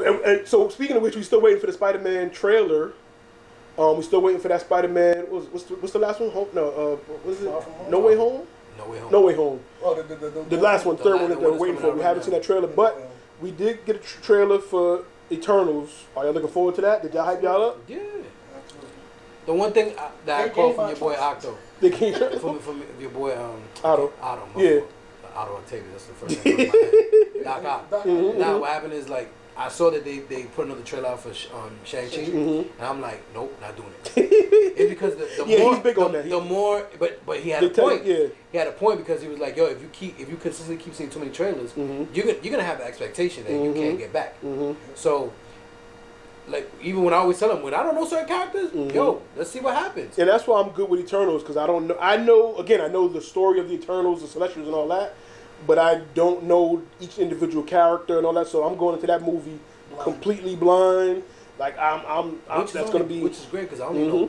And so speaking of which, we still waiting for the Spider-Man trailer. We still waiting for that Spider-Man. What's the last one? Home? No, what is it? No Way Home. No Way Home. No Way Home. Oh, the last one, third one that they're waiting for. We haven't seen that trailer, but we did get a trailer for Eternals. Are y'all looking forward to that? Did y'all hype y'all up? Yeah. The one thing that I called from your boy Octo. From your boy Otto. Yeah. Otto Octavius. That's the first name. Doc Ock. Now what happened is like I saw that they put another trailer out for Shang-Chi, and I'm like, nope, not doing it. It's because the more he's big on that. The more, but he had a point. Yeah. He had a point because he was like, yo, if you consistently keep seeing too many trailers, you're gonna have the expectation that you can't get back. So. Like, even when I always tell them, when I don't know certain characters, yo, let's see what happens. And that's why I'm good with Eternals, because I don't know. I know the story of the Eternals, the Celestials and all that, but I don't know each individual character and all that, so I'm going into that movie completely blind. Like, that's going to be... Which is great, because I only know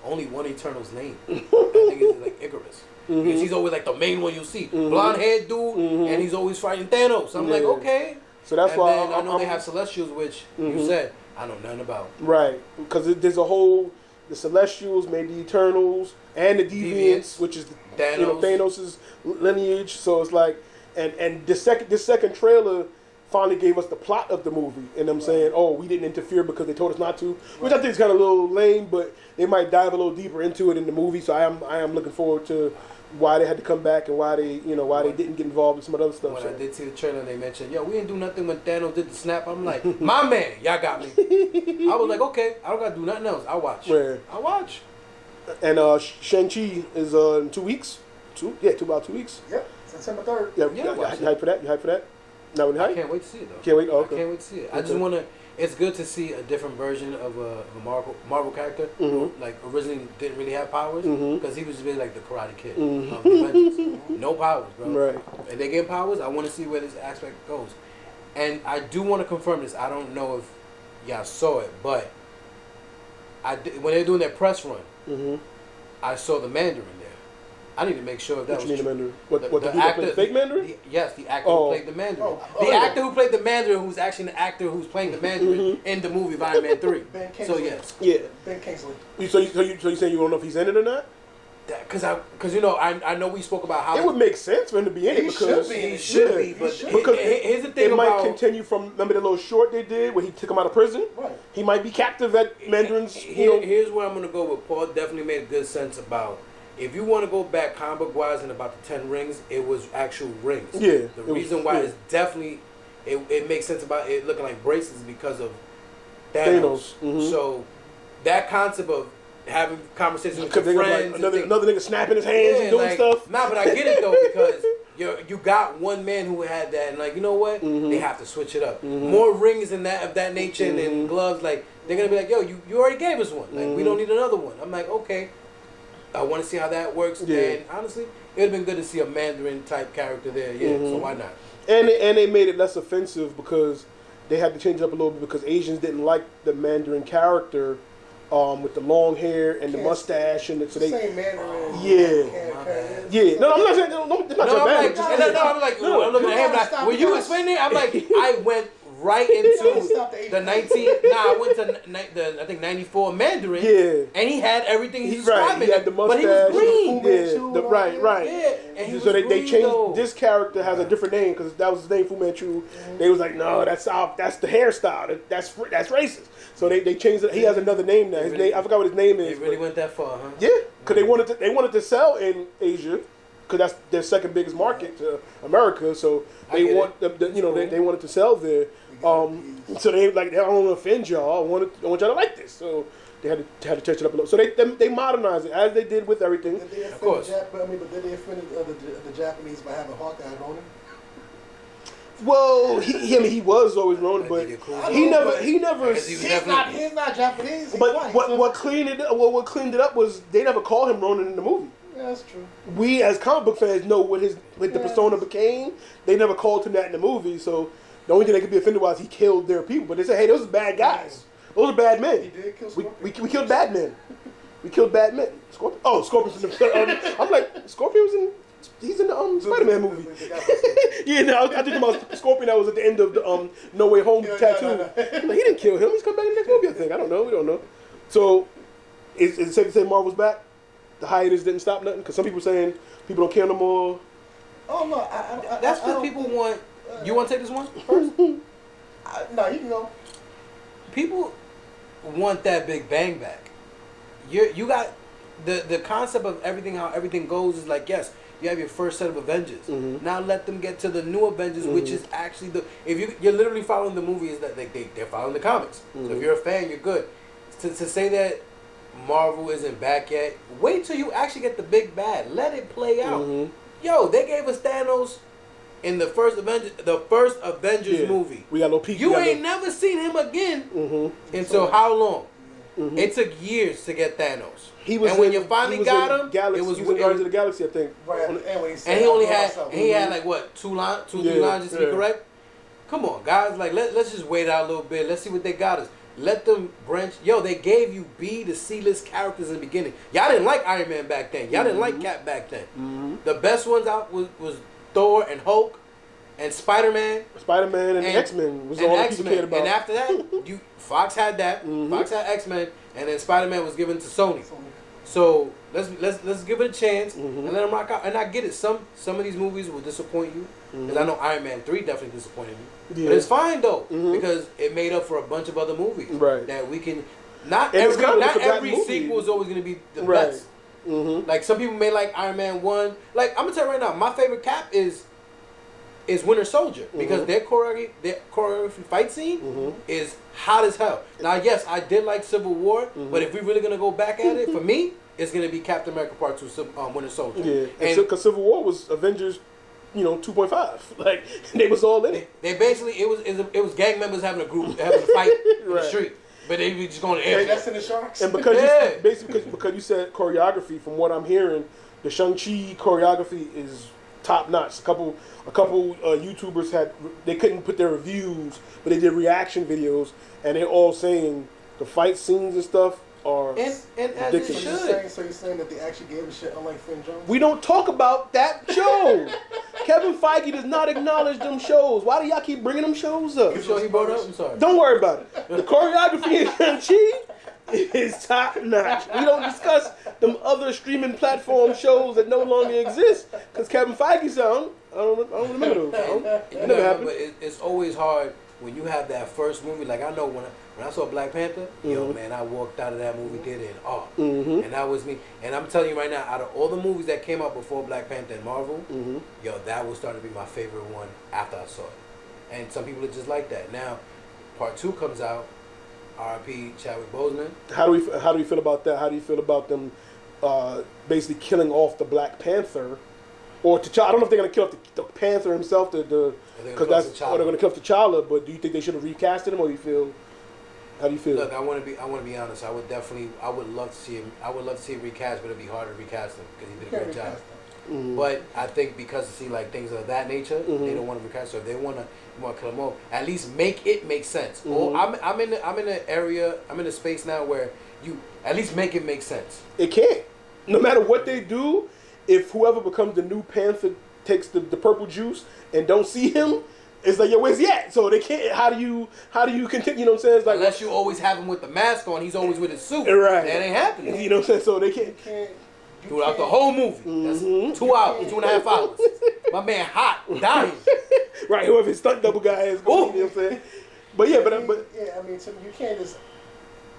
only one Eternal's name. I think it's like Icarus. Because he's always like the main one you'll see. Blonde-haired dude, and he's always fighting Thanos. So I'm like, okay. So that's and why then I know they have Celestials, which you said... I know nothing about. Right, because there's a whole, the Celestials, maybe Eternals, and the Deviants, which is Thanos' lineage. So it's like, and this second trailer finally gave us the plot of the movie, and I'm saying, oh, we didn't interfere because they told us not to, which I think is kind of a little lame, but they might dive a little deeper into it in the movie. So I am looking forward to why they had to come back and why they didn't get involved in some of the other stuff. When I did see the trailer, they mentioned, yo, we didn't do nothing when Thanos did the snap. I'm like, my man, y'all got me. I was like, okay, I don't got to do nothing else. I'll watch. Yeah. I'll watch. And Shang-Chi is in 2 weeks. About 2 weeks. Yep, September 3rd. Yeah, you hype for that? You hype for that? Now, I can't wait to see it, though. Can't wait? Oh, okay. I can't wait to see it. I just want to... It's good to see a different version of a Marvel character who, like, originally didn't really have powers because he was really like the Karate Kid. No powers, bro. Right. And they get powers. I want to see where this aspect goes. And I do want to confirm this. I don't know if y'all saw it, but when they were doing their press run, I saw the Mandarin there. I need to make sure if that was true. The actor played the fake Mandarin? Yes, the actor who played the Mandarin. The actor who played the Mandarin, who's actually the actor who's playing the Mandarin in the movie Iron Man 3. Ben Kingsley. So yes. Yeah. Ben Kingsley. So you saying you don't know if he's in it or not? Because I know we spoke about how it would make sense for him to be in it because he should be. But because here's the thing it might continue from remember the little short they did where he took him out of prison. Right. He might be captive at Mandarin's. Here's where I'm gonna go with Paul. Definitely made good sense about. If you want to go back comic book wise and about the 10 rings, it was actual rings. Yeah. The reason why it's definitely it makes sense about it looking like bracelets because of Thanos. So that concept of having conversations with your friends, like another nigga snapping his hands and doing stuff. Nah, but I get it though because you got one man who had that, and like you know what, they have to switch it up. More rings and that of that nature and gloves. Like they're gonna be like, yo, you already gave us one. Like we don't need another one. I'm like, okay. I want to see how that works. Yeah. And honestly, it would have been good to see a Mandarin type character there. Yeah, so why not? And they made it less offensive because they had to change it up a little bit because Asians didn't like the Mandarin character with the long hair and the mustache and so they. Same Mandarin. Yeah. No, I'm not saying I'm looking at him. Like, when you explaining it, I'm like, I went right into the 19. I went to I think 94 Mandarin. Yeah. And he had everything he's describing. He had the mustache. But he was green. Right. Yeah. And he so was they changed. This character has a different name because that was his name, Fu Manchu. They was like, no, that's the hairstyle. That's racist. So they changed it. He has another name now. His name, I forgot what his name is. They really went that far, huh? Yeah, because they wanted to sell in Asia. Because that's their second biggest market to America, so they wanted to sell there. So they like, I don't want to offend y'all. I want y'all to like this. So they had to touch it up a little. So they modernized it as they did with everything. Of course. But did they offend the Japanese by having Hawkeye Ronin? Well, he was always Ronin, but he never. He's not Japanese. But what cleaned it up was they never called him Ronin in the movie. Yeah, that's true. We as comic book fans know what the persona became. They never called him that in the movie, so the only thing they could be offended was he killed their people. But they said, hey, those are bad guys. Those are bad men. He did kill Scorpion. We killed bad men. We killed bad men. Scorpion. Oh, Scorpion's in the. I'm like, Scorpion was in He's in the Spider-Man movie. Yeah, no, I think about Scorpion that was at the end of the No Way Home tattoo. Like, he didn't kill him. He's coming back in the next movie, I think. I don't know. We don't know. So, is it safe to say Marvel's back? The hiatus didn't stop nothing? Because some people saying people don't care no more. Oh, no. That's what people want. You want to take this one first? No, you can go. People want that Big Bang back. You got the concept of everything, how everything goes is like, yes, you have your first set of Avengers. Now let them get to the new Avengers, which is actually you're literally following the movies that they're following the comics. So if you're a fan, you're good. To say that Marvel isn't back yet, wait till you actually get the big bad. Let it play out. Yo, they gave us Thanos in the first Avengers movie. We got no peak. You ain't never seen him again until how long? It took years to get Thanos. When you finally got him, it was Guardians of the Galaxy, I think. Right. And he only had like what, two, three lines just to be correct. Come on, guys, like let's just wait out a little bit. Let's see what they got us. Let them branch. Yo, they gave you B to C-list characters in the beginning. Y'all didn't like Iron Man back then. Y'all didn't like Cap back then. The best ones out was Thor and Hulk and Spiderman. Spiderman and X-Men was all people cared about. And after that, Fox had that. Fox had X-Men, and then Spider-Man was given to Sony. So let's give it a chance and let them rock out. And I get it. Some of these movies will disappoint you. Because I know Iron Man 3 definitely disappointed me. Yeah. But it's fine though, because it made up for a bunch of other movies that we can. Not every sequel is always going to be the best. Like some people may like Iron Man 1. Like I'm gonna tell you right now, my favorite Cap is Winter Soldier because their choreography fight scene is hot as hell. Now yes, I did like Civil War, but if we're really gonna go back at it, for me, it's gonna be Captain America Part 2, Winter Soldier. Yeah, and because Civil War was Avengers. 2.5. Like they was all in it. They basically it was gang members having a fight in the street, but they were just going to air. That's in the Sharks. And because because you said choreography, from what I'm hearing, the Shang-Chi choreography is top notch. A couple YouTubers they couldn't put their reviews, but they did reaction videos, and they're all saying the fight scenes and stuff are and as it should. So you're saying that they actually gave a shit unlike Finn Jones? We don't talk about that show. Kevin Feige does not acknowledge them shows. Why do y'all keep bringing them shows up? You sure he brought up? I'm sorry. Don't worry about it. The choreography in Shang-Chi is top notch. We don't discuss them other streaming platform shows that no longer exist because Kevin Feige said, I don't remember those. It never happened. But it's always hard when you have that first movie. Like I know when I saw Black Panther, yo man, I walked out of that movie theater in awe, and that was me. And I'm telling you right now, out of all the movies that came out before Black Panther and Marvel, yo, that was starting to be my favorite one after I saw it. And some people are just like that. Now, Part 2 comes out. R.I.P. Chadwick Boseman. How do we feel about that? How do you feel about them basically killing off the Black Panther? Or T'Challa? I don't know if they're gonna kill off the Panther himself, or they're gonna kill off T'Challa. But do you think they should have recasted him, or you feel? How do you feel? Look, I want to be honest. I would love to see him. I would love to see him recast, but it'd be harder to recast him because he did a great job. But I think because things of that nature, they don't want to recast. So if they want to kill him off, at least make it make sense. Or I'm in a space now where you at least make it make sense. It can't. No matter what they do, if whoever becomes the new Panther takes the purple juice and don't see him, it's like, yo, where's he at? So they can't. How do you continue? You know what I'm saying? It's like, unless you always have him with the mask on, he's always with his suit. Right. That ain't happening. You know what I'm saying? So they can't. Throughout the whole movie, that's 2 hours, 2.5 hours. My man hot, dying. Right. Whoever his stunt double guy is. You know what I'm saying? But yeah, but you can't just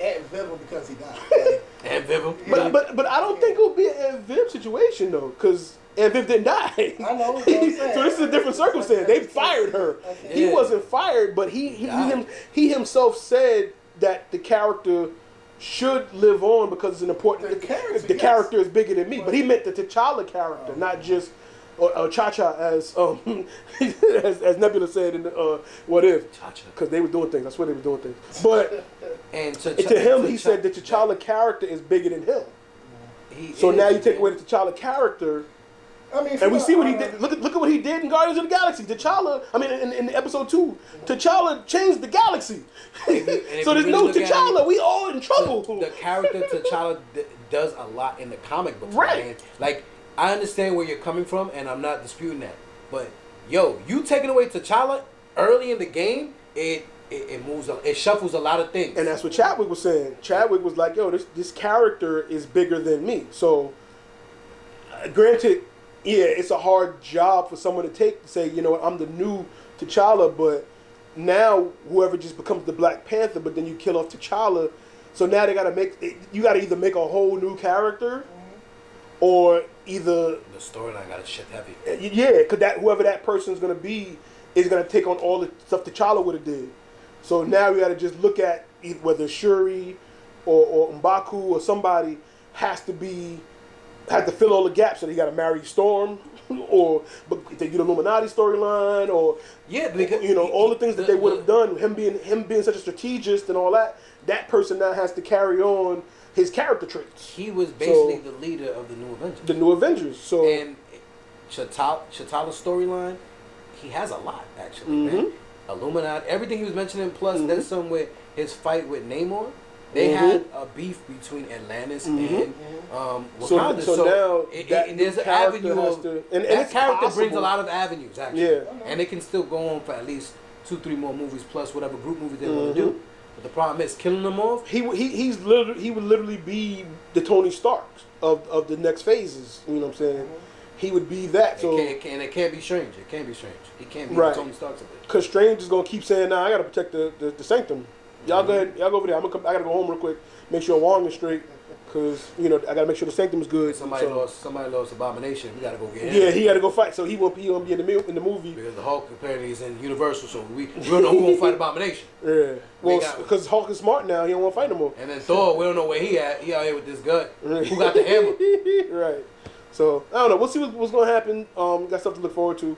add Viv because he died. Add Viv. But I don't think it would be an Aunt Viv situation though, because Aunt Viv didn't die. I know. What I'm saying. So this is a different circumstance. They fired her. Okay. He wasn't fired, but he himself said that the character should live on because it's an important. The character is bigger than me, but he meant the T'Challa character, not just Cha-Cha as as Nebula said in What If, because they were doing things. I swear they were doing things. But and to him, he said the T'Challa character is bigger than him. So now you take away the T'Challa character. And we see what he did. Look at what he did in Guardians of the Galaxy. T'Challa, in episode 2, T'Challa changed the galaxy. So there's no T'Challa. We all in trouble. The character T'Challa does a lot in the comic books. Right. Man. Like, I understand where you're coming from, and I'm not disputing that. But yo, you taking away T'Challa early in the game, it moves, it shuffles a lot of things. And that's what Chadwick was saying. Chadwick was like, yo, this character is bigger than me. So, granted, yeah, it's a hard job for someone to say, you know what, I'm the new T'Challa, but now whoever just becomes the Black Panther, but then you kill off T'Challa. So now they got to you got to either make a whole new character, or either the storyline got to shift heavy. Yeah, because whoever that person's going to be is going to take on all the stuff T'Challa would have did. So now we got to just look at whether Shuri or M'Baku or somebody has to fill all the gaps. So they got to marry Storm, but they do the Illuminati storyline, or because, all the things that they would have done. Him being such a strategist and all that. That person now has to carry on his character traits. He was basically the leader of the New Avengers. The New Avengers. So and T'Challa's storyline, he has a lot actually. Man. Illuminati, everything he was mentioning. Plus, there's some with his fight with Namor. They had a beef between Atlantis and Wakanda. So now there's an avenue and that character possible. brings a lot of avenues actually. Yeah, and it can still go on for at least 2-3 more movies plus whatever group movies they want to do. But the problem is killing them off. He would literally be the Tony Stark of the next phases. You know what I'm saying? He would be that. So it can't be Strange. It can't be Strange. He can't be the Tony Stark of it. Because Strange is gonna keep saying, "Nah, I gotta protect the Sanctum." Y'all go ahead. Y'all go over there. I gotta go home real quick. Make sure Wong is straight. Because I gotta make sure the Sanctum is good. Somebody lost Abomination. We gotta go get him. Yeah, he gotta go fight. So he won't be in the movie because the Hulk apparently is in Universal. So we don't know who won't fight Abomination. Yeah, well, because Hulk is smart now. He don't want to fight no more. And then Thor, we don't know where he at. He out here with this gun. Who got the hammer? Right. So I don't know. We'll see what's gonna happen. Got stuff to look forward to.